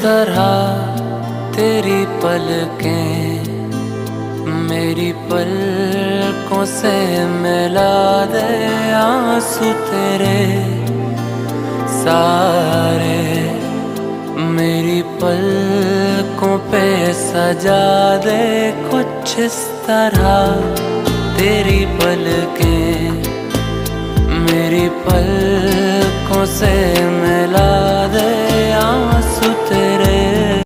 तरह तेरी पलकें मेरी पलकों से मिला दे, आंसू तेरे सारे मेरी पलकों पे सजा दे। कुछ इस तरह तेरी पलकें मेरी पलकों से मिला दे।